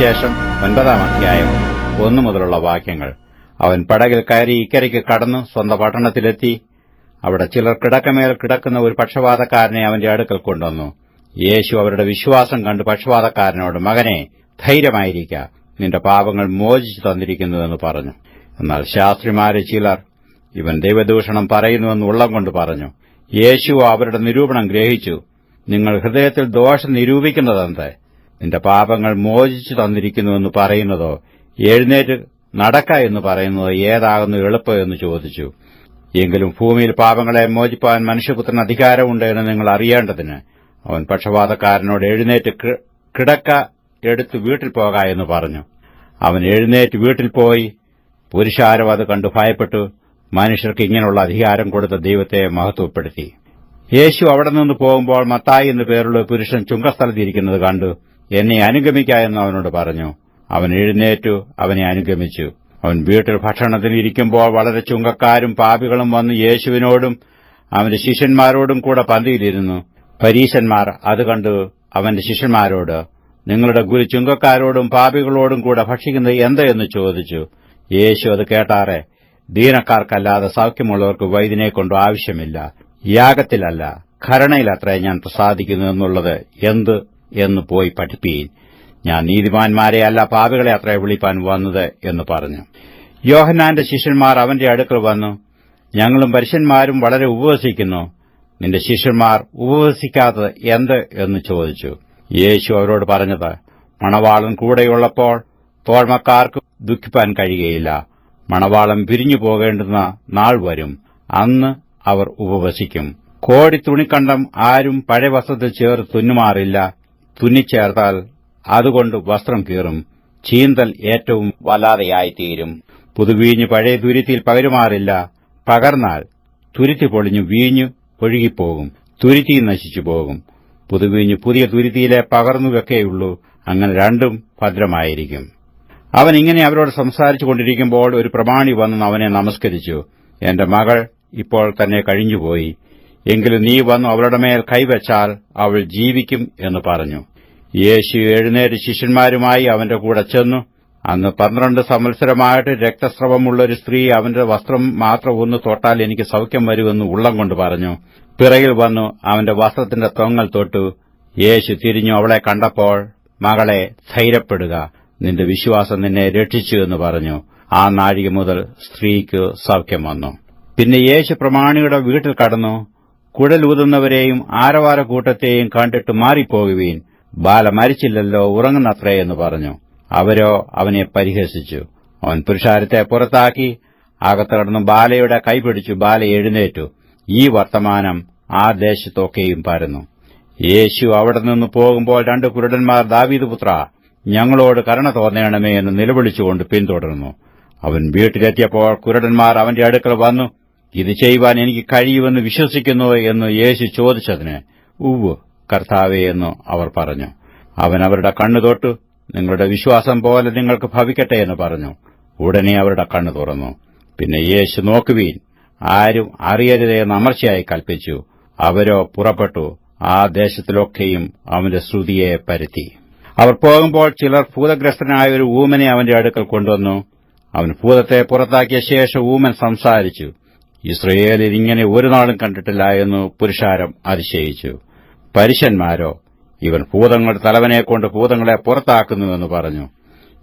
സുവിശേഷം 9-ാം അധ്യായം 1 മുതലുള്ള വാക്യങ്ങൾ. അവൻ പടകിൽ കയറി ഇക്കരയ്ക്ക് കടന്നു സ്വന്തം പട്ടണത്തിലെത്തി. അവിടെ ചിലർ കിടക്കമേൽ കിടക്കുന്ന ഒരു പക്ഷവാതക്കാരനെ അവന്റെ അടുക്കൽ കൊണ്ടുവന്നു. യേശു അവരുടെ വിശ്വാസം കണ്ട് പക്ഷവാതക്കാരനോട്, മകനെ, ധൈര്യമായിരിക്ക, നിന്റെ പാപങ്ങൾ മോചിച്ചു തന്നിരിക്കുന്നുവെന്ന് പറഞ്ഞു. എന്നാൽ ശാസ്ത്രിമാരിൽ ചിലർ, ഇവൻ ദൈവദൂഷണം പറയുന്നുവെന്ന് ഉള്ളം കൊണ്ട് പറഞ്ഞു. യേശു അവരുടെ നിരൂപണം ഗ്രഹിച്ചു. നിങ്ങൾ ഹൃദയത്തിൽ ദോഷം നിരൂപിക്കുന്നതെന്ത്? നിന്റെ പാപങ്ങൾ മോചിച്ചു തന്നിരിക്കുന്നുവെന്ന് പറയുന്നതോ എഴുന്നേറ്റ് നടക്ക എന്ന് പറയുന്നതോ ഏതാകുന്നു എളുപ്പമെന്ന് ചോദിച്ചു. എങ്കിലും ഭൂമിയിൽ പാപങ്ങളെ മോചിപ്പാൻ മനുഷ്യപുത്രന് അധികാരമുണ്ട് എന്ന് നിങ്ങൾ അറിയേണ്ടതിന് അവൻ പക്ഷവാതക്കാരനോട്, എഴുന്നേറ്റ് കിടക്ക എടുത്ത് വീട്ടിൽ പോക എന്ന് പറഞ്ഞു. അവൻ എഴുന്നേറ്റ് വീട്ടിൽ പോയി. പുരുഷാരം അത് കണ്ടു ഭയപ്പെട്ടു മനുഷ്യർക്ക് ഇങ്ങനെയുള്ള അധികാരം കൊടുത്ത ദൈവത്തെ മഹത്വപ്പെടുത്തി. യേശു അവിടെ നിന്ന് പോകുമ്പോൾ മത്തായി എന്നു പേരുള്ള പുരുഷൻ ചുങ്കസ്ഥലത്തിരിക്കുന്നത് കണ്ടു. എന്നെ അനുഗമിക്ക എന്ന് അവനോട് പറഞ്ഞു. അവൻ എഴുന്നേറ്റു അവനെ അനുഗമിച്ചു. അവൻ വീട്ടിൽ ഭക്ഷണത്തിന് ഇരിക്കുമ്പോൾ വളരെ ചുങ്കക്കാരും പാപികളും വന്ന് യേശുവിനോടും അവന്റെ ശിഷ്യന്മാരോടും കൂടെ പന്തിയിലിരുന്നു. പരീശന്മാർ അത് കണ്ടു അവന്റെ ശിഷ്യന്മാരോട്, നിങ്ങളുടെ ഗുരു ചുങ്കക്കാരോടും പാപികളോടും കൂടെ ഭക്ഷിക്കുന്നത് എന്ത് എന്ന് ചോദിച്ചു. യേശു അത് കേട്ടാറെ, ദീനക്കാർക്കല്ലാതെ സൌഖ്യമുള്ളവർക്ക് വൈദ്യനെ കൊണ്ട് ആവശ്യമില്ല, യാഗത്തിലല്ല കരുണയിലത്രേ ഞാൻ പ്രസാദിക്കുന്നു എന്നുള്ളത് എന്ത് എന്ന് പോയി പഠിപ്പീൻ. ഞാൻ നീതിമാന്മാരെ അല്ല പാപികളെ അത്രേ വിളിപ്പാൻ വന്നത് എന്ന് പറഞ്ഞു. യോഹന്നാന്റെ ശിഷ്യന്മാർ അവന്റെ അടുക്കൽ വന്നു, ഞങ്ങളും പരീശന്മാരും വളരെ ഉപവസിക്കുന്നു, നിന്റെ ശിഷ്യന്മാർ ഉപവസിക്കാത്തത് എന്ത് എന്ന് ചോദിച്ചു. യേശു അവരോട് പറഞ്ഞത്, മണവാളൻ കൂടെയുള്ളപ്പോൾ തോഴ്മക്കാർക്ക് ദുഃഖിപ്പാൻ കഴിയുകയില്ല. മണവാളൻ പിരിഞ്ഞു പോകേണ്ടുന്ന നാൾ വരും, അന്ന് അവർ ഉപവസിക്കും. കോടി തുണിക്കണ്ടം ആരും പഴയ വസ്ത്രത്തിൽ ചേർത്ത് തുന്നുമാറില്ല. തുന്നിച്ചേർത്താൽ അതുകൊണ്ട് വസ്ത്രം കീറും, ചീന്തൽ ഏറ്റവും വല്ലാതെയായിത്തീരും. പുതുവീഞ്ഞ് പഴയ തുരുത്തിയിൽ പകരുമാറില്ല. പകർന്നാൽ തുരുത്തി പൊളിഞ്ഞു വീഞ്ഞു ഒഴുകിപ്പോകും, തുരുത്തി നശിച്ചുപോകും. പുതുവീഞ്ഞ് പുതിയ തുരുത്തിയിലെ പകർന്നുവെക്കേയുള്ളൂ. അങ്ങനെ രണ്ടും ഭദ്രമായിരിക്കും. അവൻ ഇങ്ങനെ അവരോട് സംസാരിച്ചുകൊണ്ടിരിക്കുമ്പോൾ ഒരു പ്രമാണി വന്ന് അവനെ നമസ്കരിച്ചു. എന്റെ മകൾ ഇപ്പോൾ തന്നെ കഴിഞ്ഞുപോയി, എങ്കിലും നീ വന്നു അവളുടെ മേൽ കൈവച്ചാൽ അവൾ ജീവിക്കും എന്ന് പറഞ്ഞു. യേശു എഴുന്നേറ്റ് ശിഷ്യന്മാരുമായി അവന്റെ കൂടെ ചെന്നു. അന്ന് 12 സംവത്സരമായിട്ട് രക്തസ്രവമുള്ളൊരു സ്ത്രീ അവന്റെ വസ്ത്രം മാത്രം ഒന്ന് തൊട്ടാൽ എനിക്ക് സൌഖ്യം വരുമെന്ന് ഉള്ളം കൊണ്ട് പറഞ്ഞു. പിറകിൽ വന്നു അവന്റെ വസ്ത്രത്തിന്റെ തൊങ്ങൽ തൊട്ടു. യേശു തിരിഞ്ഞു അവളെ കണ്ടപ്പോൾ, മകളെ, ധൈര്യപ്പെടുക, നിന്റെ വിശ്വാസം നിന്നെ രക്ഷിച്ചു എന്ന് പറഞ്ഞു. ആ നാഴിക മുതൽ സ്ത്രീക്ക് സൌഖ്യം വന്നു. പിന്നെ യേശു പ്രമാണിയുടെ വീട്ടിൽ കടന്നു. കുഴലൂതുന്നവരെയും ആരവാരക്കൂട്ടത്തെയും കണ്ടിട്ട് മാറിപ്പോകുവീൻ, ബാല മരിച്ചില്ലല്ലോ, ഉറങ്ങുന്നത്രേ എന്ന് പറഞ്ഞു. അവരോ അവനെ പരിഹസിച്ചു. അവൻ പുരുഷാരത്തെ പുറത്താക്കി അകത്ത് കടന്നു ബാലയുടെ കൈപിടിച്ചു. ബാല എഴുന്നേറ്റു. ഈ വർത്തമാനം ആ ദേശത്തൊക്കെയും പരന്നു. യേശു അവിടെ നിന്ന് പോകുമ്പോൾ 2 കുരുടന്മാർ, ദാവീദ് പുത്രാ, ഞങ്ങളോട് കരുണ തോന്നണമേ എന്ന് നിലവിളിച്ചുകൊണ്ട് പിന്തുടർന്നു. അവൻ വീട്ടിലെത്തിയപ്പോൾ കുരുടന്മാർ അവന്റെ അടുക്കൽ വന്നു, ഇത് ചെയ്യുവാൻ എനിക്ക് കഴിയുമെന്ന് വിശ്വസിക്കുന്നു എന്ന് യേശു ചോദിച്ചതിന്, ഉവ്വ് കർത്താവേ എന്ന് അവർ പറഞ്ഞു. അവൻ അവരുടെ കണ്ണു തൊട്ടു, നിങ്ങളുടെ വിശ്വാസം പോലെ നിങ്ങൾക്ക് ഭവിക്കട്ടെ എന്ന് പറഞ്ഞു. ഉടനെ അവരുടെ കണ്ണു തുറന്നു. പിന്നെ യേശു, നോക്കുവീൻ, ആരും അറിയരുതേ എന്ന് അമർച്ചയായി കൽപ്പിച്ചു. അവരോ പുറപ്പെട്ടു ആ ദേശത്തിലൊക്കെയും അവന്റെ ശ്രുതിയെ പരത്തി. അവർ പോകുമ്പോൾ ചിലർ ഭൂതഗ്രസ്തനായ ഒരു ഊമനെ അവന്റെ അടുക്കൽ കൊണ്ടുവന്നു. അവൻ ഭൂതത്തെ പുറത്താക്കിയ ശേഷം ഊമൻ സംസാരിച്ചു. ഇസ്രയേലിൽ ഇങ്ങനെ ഒരു നാളും കണ്ടിട്ടില്ല എന്ന് പുരുഷാരം അതിശയിച്ചു. പരീശന്മാരോ, ഇവൻ ഭൂതങ്ങളുടെ തലവനെക്കൊണ്ട് ഭൂതങ്ങളെ പുറത്താക്കുന്നുവെന്ന് പറഞ്ഞു.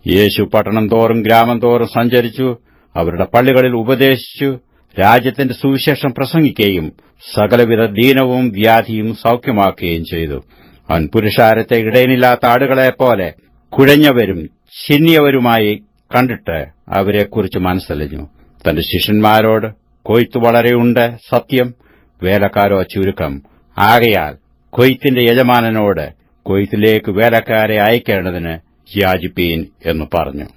യേശു പട്ടണം തോറും ഗ്രാമം തോറും സഞ്ചരിച്ചു. അവരുടെ പള്ളികളിൽ ഉപദേശിച്ചു. രാജ്യത്തിന്റെ സുവിശേഷം പ്രസംഗിക്കുകയും സകലവിധ ദീനവും വ്യാധിയും സൌഖ്യമാക്കുകയും ചെയ്തു. അവൻ പുരുഷാരത്തെ ഇടയനില്ലാത്ത ആടുകളെപ്പോലെ കുഴഞ്ഞവരും ചിന്നിയവരുമായി കണ്ടിട്ട് അവരെക്കുറിച്ച് മനസ്സലിഞ്ഞു. തന്റെ ശിഷ്യന്മാരോട്, കൊയ്ത്തു വളരെയുണ്ട്, സത്യം, വേലക്കാരോ ചുരുക്കം. ആകയാൽ കൊയ്ത്തിന്റെ യജമാനനോട് കൊയ്ത്തിലേക്ക് വേലക്കാരെ അയക്കേണ്ടതിന് യാചിപ്പീൻ എന്ന് പറഞ്ഞു.